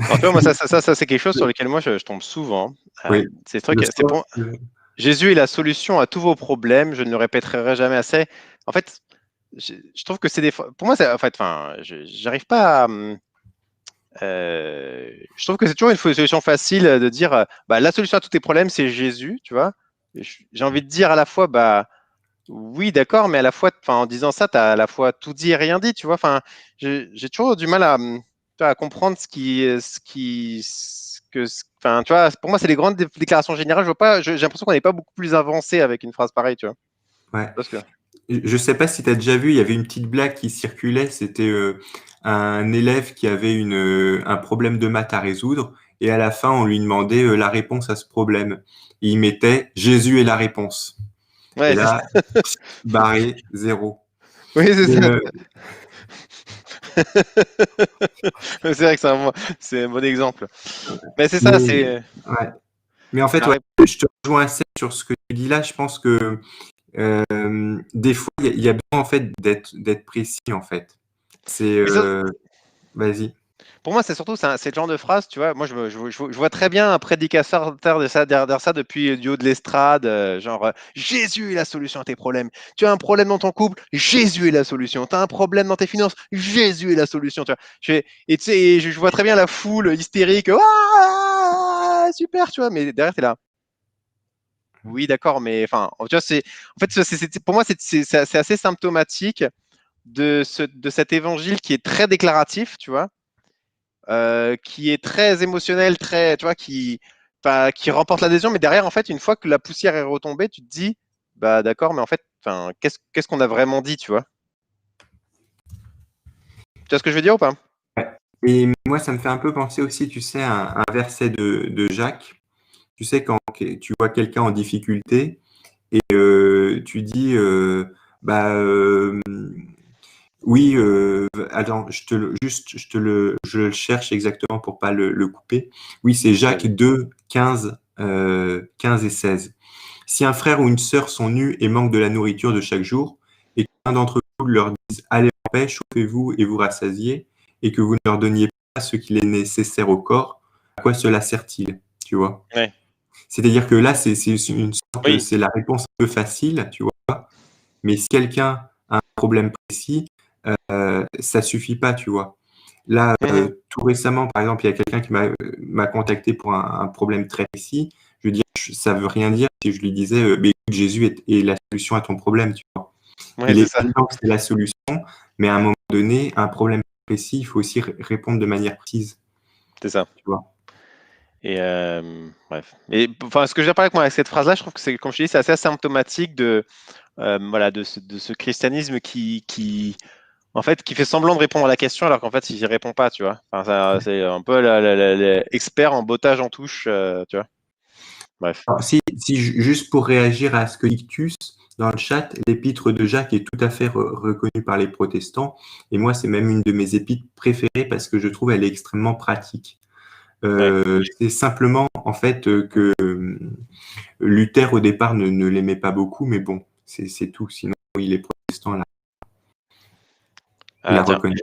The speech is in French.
Alors, tu vois, moi, ça c'est quelque chose sur lequel moi je tombe souvent. Oui, C'est ce le truc, c'est sport. pour Jésus est la solution à tous vos problèmes. Je ne le répéterai jamais assez. En fait, je trouve que c'est des fois. Pour moi, en fait, enfin, j'arrive pas à. Je trouve que c'est toujours une solution facile de dire bah, la solution à tous tes problèmes, c'est Jésus, tu vois. J'ai envie de dire à la fois, bah oui, d'accord, mais à la fois, enfin, en disant ça, tu as à la fois tout dit et rien dit, tu vois. Enfin, j'ai toujours du mal tu vois, à comprendre enfin, tu vois, pour moi, c'est les grandes déclarations générales. Je vois pas, j'ai l'impression qu'on n'est pas beaucoup plus avancé avec une phrase pareille, tu vois. Ouais. Parce que, Je sais pas si tu as déjà vu, il y avait une petite blague qui circulait, c'était un élève qui avait un problème de maths à résoudre, et à la fin, on lui demandait la réponse à ce problème. Et il mettait Jésus est la réponse. Et ouais, c'est ça. là, barré, zéro. Oui, c'est Mais, ça. C'est vrai que c'est un bon exemple. Mais c'est ça, mais, c'est ouais. Mais en fait, la ouais, ré- je te rejoins assez sur ce que tu dis là. Je pense que des fois, il y a besoin en fait d'être précis en fait. C'est mais ça, vas-y. pour moi, c'est surtout c'est le genre de phrase, tu vois. Moi, je vois très bien un prédicateur derrière ça depuis du haut de l'estrade, genre Jésus est la solution à tes problèmes. Tu as un problème dans ton couple, Jésus est la solution. Tu as un problème dans tes finances, Jésus est la solution. Tu vois. Et tu sais, je vois très bien la foule hystérique, ah, super, tu vois. Mais derrière, t'es là. Oui, d'accord, mais enfin, tu vois, en fait, pour moi, c'est assez symptomatique de cet évangile qui est très déclaratif, tu vois, qui est très émotionnel, très, tu vois, enfin, qui remporte l'adhésion, mais derrière, en fait, une fois que la poussière est retombée, tu te dis, bah d'accord, mais en fait, enfin, qu'est-ce qu'on a vraiment dit, tu vois? Tu vois ce que je veux dire ou pas? Ouais. Et moi, ça me fait un peu penser aussi, tu sais, à un verset de Jacques. Tu sais, quand tu vois quelqu'un en difficulté et tu dis, bah, oui, attends, je le cherche exactement pour pas le couper. Oui, c'est Jacques Vas-y. 2, 15, 15 et 16. Si un frère ou une sœur sont nus et manquent de la nourriture de chaque jour, et qu'un d'entre vous leur dise, allez en paix, chauffez-vous et vous rassasiez, et que vous ne leur donniez pas ce qu'il est nécessaire au corps, à quoi cela sert-il? Tu vois? Ouais. C'est-à-dire que là, c'est une sorte, Oui, c'est la réponse un peu facile, tu vois. Mais si quelqu'un a un problème précis, ça suffit pas, tu vois. Là, mhm. tout récemment, par exemple, il y a quelqu'un qui m'a contacté pour un problème très précis. Je veux dire, ça veut rien dire si je lui disais, mais écoute, Jésus est la solution à ton problème, tu vois. Ouais, Il c'est est ça, évident que c'est la solution, mais à un moment donné, un problème précis, il faut aussi répondre de manière précise, c'est ça. tu vois. Et bref. Et enfin, ce que je veux dire par avec moi avec cette phrase-là, je trouve que c'est, comme je te dis, c'est assez symptomatique voilà, de ce christianisme en fait, qui fait semblant de répondre à la question alors qu'en fait, il n'y répond pas, tu vois. Enfin, c'est un peu l'expert en bottage en touche, tu vois. Bref. Alors, juste pour réagir à ce que dit Ictus dans le chat, l'épître de Jacques est tout à fait reconnue par les protestants. Et moi, c'est même une de mes épîtres préférées parce que je trouve elle est extrêmement pratique. Ouais. C'est simplement, en fait, que Luther, au départ, ne l'aimait pas beaucoup, mais bon, c'est tout. Sinon, il est protestant, là, il Ah, la tiens, reconnaît.